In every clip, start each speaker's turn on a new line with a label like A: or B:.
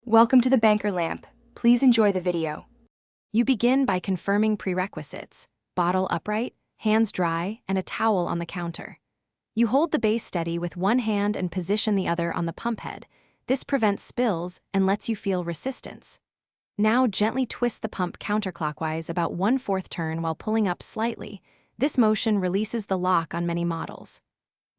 A: Welcome to the banker lamp. Please enjoy the video.
B: You begin by confirming prerequisites: bottle upright, hands dry, and a towel on the counter. You hold the base steady with one hand and position the other on the pump head. This prevents spills and lets you feel resistance. Now gently twist the pump counterclockwise about 1/4 turn while pulling up slightly. This motion releases the lock on many models.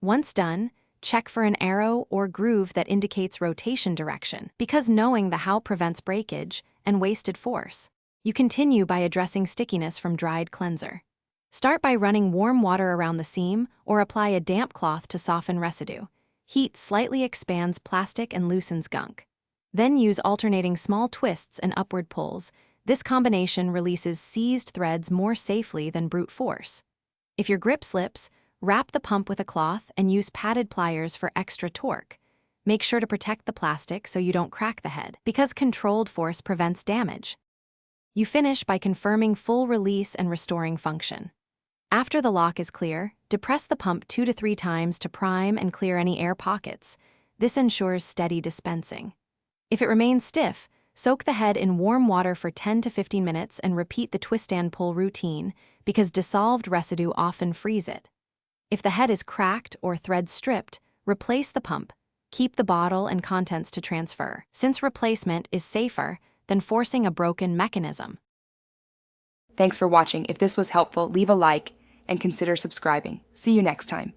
B: Once done, check for an arrow or groove that indicates rotation direction, because knowing the how prevents breakage and wasted force. You continue by addressing stickiness from dried cleanser. Start by running warm water around the seam or apply a damp cloth to soften residue. Heat slightly expands plastic and loosens gunk. Then use alternating small twists and upward pulls. This combination releases seized threads more safely than brute force. If your grip slips, wrap the pump with a cloth and use padded pliers for extra torque. Make sure to protect the plastic so you don't crack the head, because controlled force prevents damage. You finish by confirming full release and restoring function. After the lock is clear, depress the pump 2 to 3 times to prime and clear any air pockets. This ensures steady dispensing. If it remains stiff, soak the head in warm water for 10 to 15 minutes and repeat the twist and pull routine, because dissolved residue often frees it. If the head is cracked or threads stripped, replace the pump. Keep the bottle and contents to transfer, since replacement is safer than forcing a broken mechanism.
A: Thanks for watching. If this was helpful, leave a like and consider subscribing. See you next time.